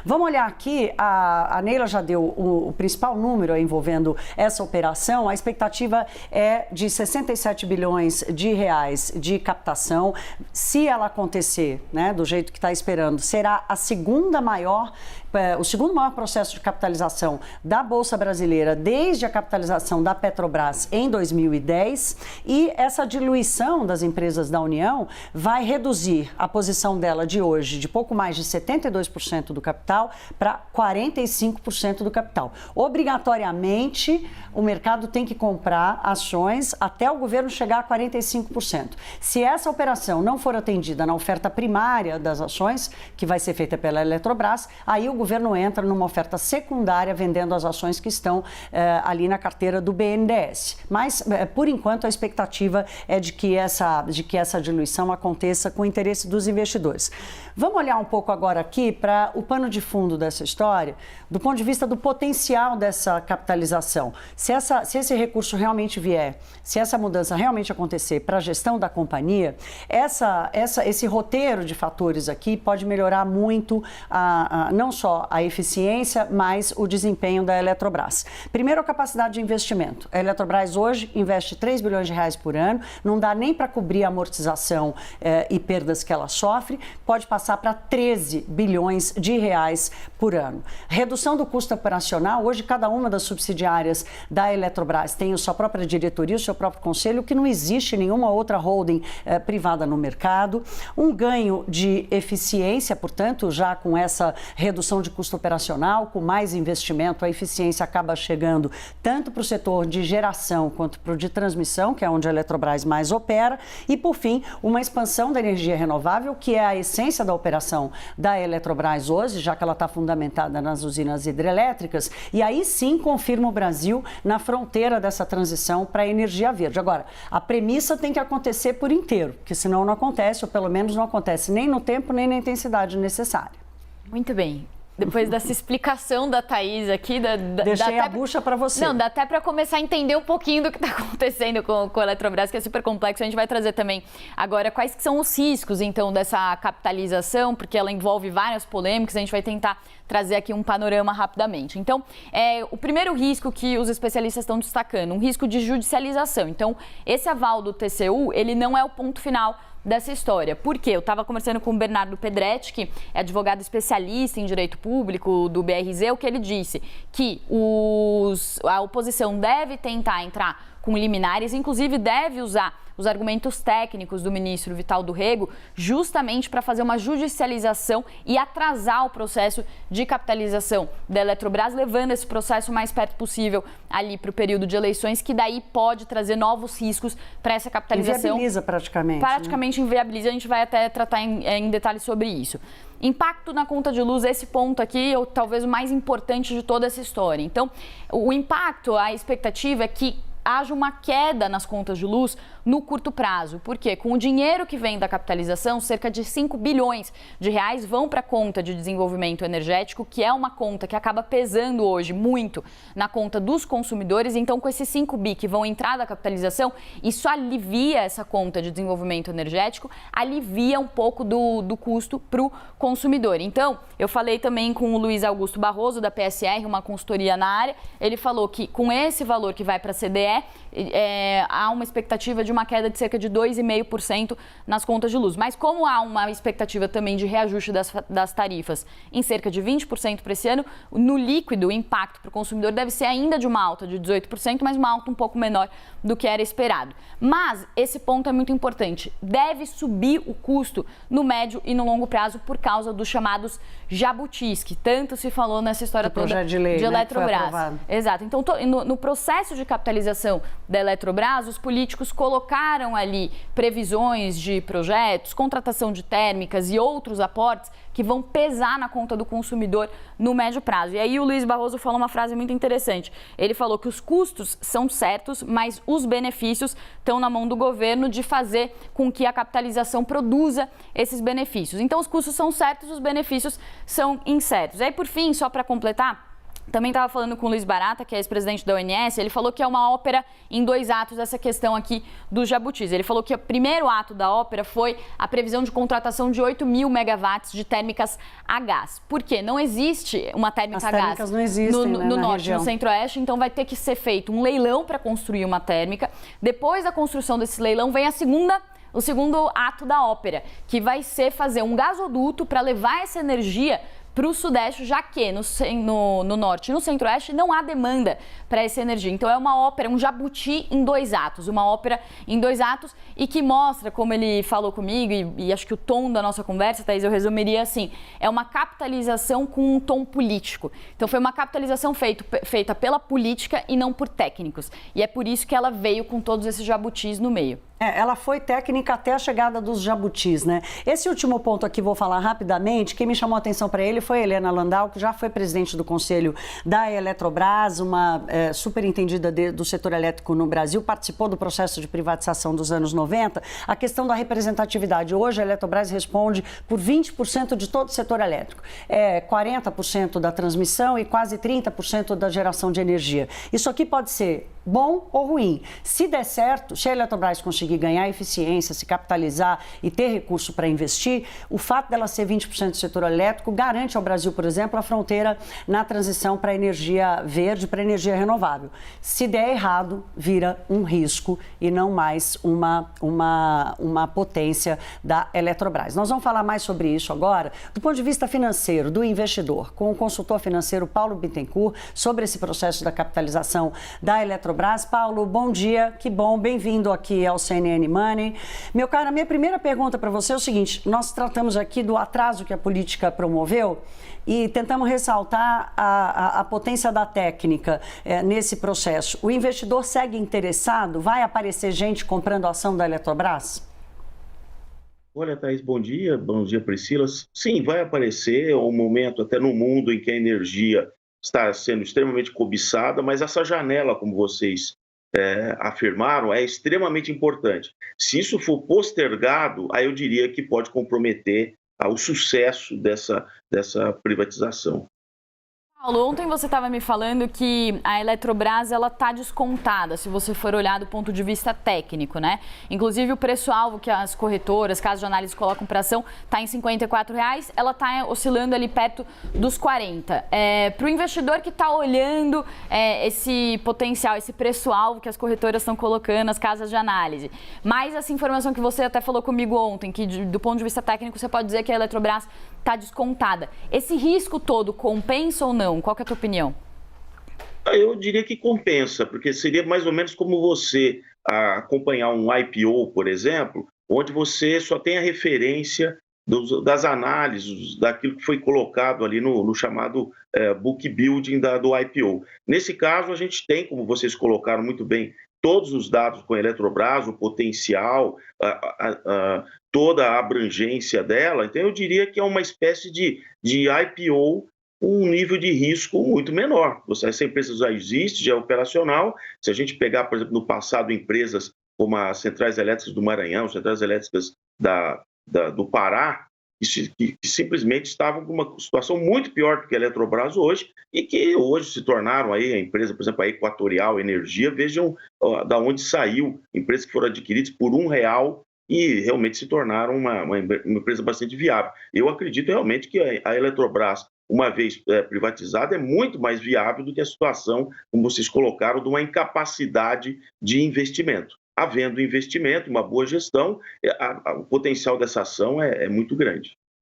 Vamos olhar aqui, a Neila já deu o principal número envolvendo essa operação. A expectativa é de 67 bilhões de reais de captação. Se ela acontecer, né, do jeito que está esperando, será o segundo maior processo de capitalização da Bolsa Brasileira desde a capitalização da Petrobras em 2010, e essa diluição das empresas da União vai reduzir a posição dela de hoje de pouco mais de 72% do capital para 45% do capital. Obrigatoriamente, o mercado tem que comprar ações até o governo chegar a 45%. Se essa operação não for atendida na oferta primária das ações, que vai ser feita pela Eletrobras, aí o governo entra numa oferta secundária vendendo as ações que estão ali na carteira do BNDES. Mas, por enquanto, a expectativa é de que essa diluição aconteça com o interesse dos investidores. Vamos olhar um pouco agora aqui para o pano de fundo dessa história, do ponto de vista do potencial dessa capitalização. Se esse recurso realmente vier, se essa mudança realmente acontecer para a gestão da companhia, esse roteiro de fatores aqui pode melhorar muito não só a eficiência, mas o desempenho da Eletrobras. Primeiro, a capacidade de investimento. A Eletrobras hoje investe 3 bilhões de reais por ano, não dá nem para cobrir a amortização e perdas que ela sofre, pode passar para 13 bilhões de reais por ano. Redução do custo operacional, hoje cada uma das subsidiárias da Eletrobras tem a sua própria diretoria, o seu próprio conselho, que não existe nenhuma outra holding privada no mercado. Um ganho de eficiência, portanto, já com essa redução de custo operacional, com mais investimento, a eficiência acaba chegando tanto para o setor de geração quanto para o de transmissão, que é onde a Eletrobras mais opera, e, por fim, uma expansão da energia renovável, que é a essência da operação da Eletrobras hoje, já que ela está fundamentada nas usinas hidrelétricas, e aí sim confirma o Brasil na fronteira dessa transição para a energia verde. Agora, a premissa tem que acontecer por inteiro, porque senão não acontece, ou pelo menos não acontece nem no tempo, nem na intensidade necessária. Muito bem. Depois dessa explicação da Thaís aqui... Deixei a bucha para você. Não, dá até para começar a entender um pouquinho do que está acontecendo com a Eletrobras, que é super complexo. A gente vai trazer também agora quais que são os riscos, então, dessa capitalização, porque ela envolve várias polêmicas. A gente vai tentar trazer aqui um panorama rapidamente. Então, o primeiro risco que os especialistas estão destacando, um risco de judicialização. Então, esse aval do TCU, ele não é o ponto final dessa história. Por quê? Eu estava conversando com o Bernardo Pedretti, que é advogado especialista em direito público do BRZ, o que ele disse que a oposição deve tentar entrar com liminares, inclusive deve usar os argumentos técnicos do ministro Vital do Rego justamente para fazer uma judicialização e atrasar o processo de capitalização da Eletrobras, levando esse processo o mais perto possível ali para o período de eleições, que daí pode trazer novos riscos para essa capitalização. Inviabiliza praticamente. Praticamente, né? Inviabiliza, a gente vai até tratar em detalhes sobre isso. Impacto na conta de luz, esse ponto aqui é talvez o mais importante de toda essa história. Então, o impacto, a expectativa é que haja uma queda nas contas de luz no curto prazo. Por quê? Com o dinheiro que vem da capitalização, cerca de 5 bilhões de reais vão para a conta de desenvolvimento energético, que é uma conta que acaba pesando hoje muito na conta dos consumidores. Então, com esses 5 bi que vão entrar da capitalização, isso alivia essa conta de desenvolvimento energético, alivia um pouco do custo para o consumidor. Então, eu falei também com o Luiz Augusto Barroso, da PSR, uma consultoria na área. Ele falou que com esse valor que vai para a CDE, há uma expectativa de uma queda de cerca de 2,5% nas contas de luz. Mas como há uma expectativa também de reajuste das tarifas em cerca de 20% para esse ano, no líquido, o impacto para o consumidor deve ser ainda de uma alta de 18%, mas uma alta um pouco menor do que era esperado. Mas esse ponto é muito importante. Deve subir o custo no médio e no longo prazo por causa dos chamados jabutis, que tanto se falou nessa história toda projeto de lei, de Eletrobras. Né, exato. Então, no processo de capitalização da Eletrobras, os políticos colocaram ali previsões de projetos, contratação de térmicas e outros aportes que vão pesar na conta do consumidor no médio prazo. E aí o Luiz Barroso falou uma frase muito interessante. Ele falou que os custos são certos, mas os benefícios estão na mão do governo de fazer com que a capitalização produza esses benefícios. Então, os custos são certos, os benefícios são incertos. E aí, por fim, só para completar, Também estava falando com o Luiz Barata, que é ex-presidente da ONS, ele falou que é uma ópera em 2 atos, essa questão aqui dos jabutis. Ele falou que o primeiro ato da ópera foi a previsão de contratação de 8.000 megawatts de térmicas a gás. Por quê? Não existe uma térmica a gás não existem, no norte, região. no centro-oeste, então vai ter que ser feito um leilão para construir uma térmica. Depois da construção desse leilão vem o segundo ato da ópera, que vai ser fazer um gasoduto para levar essa energia para o Sudeste, já que no Norte e no Centro-Oeste não há demanda para essa energia. Então é uma ópera, um jabuti em 2 atos, uma ópera em 2 atos e que mostra, como ele falou comigo, e acho que o tom da nossa conversa, Thaís, eu resumiria assim, é uma capitalização com um tom político. Então foi uma capitalização feita pela política e não por técnicos. E é por isso que ela veio com todos esses jabutis no meio. Ela foi técnica até a chegada dos jabutis, né? Esse último ponto aqui, vou falar rapidamente, quem me chamou a atenção para ele foi a Helena Landau, que já foi presidente do Conselho da Eletrobras, uma superentendida do setor elétrico no Brasil, participou do processo de privatização dos anos 90. A questão da representatividade. Hoje a Eletrobras responde por 20% de todo o setor elétrico. 40% da transmissão e quase 30% da geração de energia. Isso aqui pode ser bom ou ruim. Se der certo, se a Eletrobras conseguir ganhar eficiência, se capitalizar e ter recurso para investir, o fato dela ser 20% do setor elétrico garante ao Brasil, por exemplo, a fronteira na transição para energia verde, para energia renovável. Se der errado, vira um risco e não mais uma potência da Eletrobras. Nós vamos falar mais sobre isso agora, do ponto de vista financeiro, do investidor, com o consultor financeiro Paulo Bittencourt, sobre esse processo da capitalização da Eletrobras. Paulo, bom dia, que bom, bem-vindo aqui ao CNN Money. Meu caro, a minha primeira pergunta para você é o seguinte: nós tratamos aqui do atraso que a política promoveu e tentamos ressaltar a potência da técnica nesse processo. O investidor segue interessado? Vai aparecer gente comprando a ação da Eletrobras? Olha, Thaís, bom dia, Priscila. Sim, vai aparecer um momento até no mundo em que a energia está sendo extremamente cobiçada, mas essa janela, como vocês afirmaram, é extremamente importante. Se isso for postergado, aí eu diria que pode comprometer o sucesso dessa privatização. Paulo, ontem você estava me falando que a Eletrobras ela está descontada, se você for olhar do ponto de vista técnico, né? Inclusive o preço-alvo que as corretoras, casas de análise colocam para ação está em R$ 54,00, ela está oscilando ali perto dos 40. Para o investidor que está olhando esse potencial, esse preço-alvo que as corretoras estão colocando, as casas de análise, mais essa informação que você até falou comigo ontem, que do ponto de vista técnico você pode dizer que a Eletrobras está descontada. Esse risco todo compensa ou não? Qual que é a tua opinião? Eu diria que compensa, porque seria mais ou menos como você acompanhar um IPO, por exemplo, onde você só tem a referência das análises, daquilo que foi colocado ali no chamado book building do IPO. Nesse caso, a gente tem, como vocês colocaram muito bem, todos os dados com a Eletrobras, o potencial, toda a abrangência dela. Então, eu diria que é uma espécie de IPO, um nível de risco muito menor. Essa empresa já existe, já é operacional. Se a gente pegar, por exemplo, no passado, empresas como as Centrais Elétricas do Maranhão, Centrais Elétricas do Pará, que simplesmente estavam com uma situação muito pior do que a Eletrobras hoje e que hoje se tornaram aí a empresa, por exemplo, a Equatorial Energia, vejam da onde saiu, empresas que foram adquiridas por R$1 e realmente se tornaram uma empresa bastante viável. Eu acredito realmente que a Eletrobras, uma vez privatizada, é muito mais viável do que a situação, como vocês colocaram, de uma incapacidade de investimento. Havendo investimento, uma boa gestão, o potencial dessa ação é muito grande.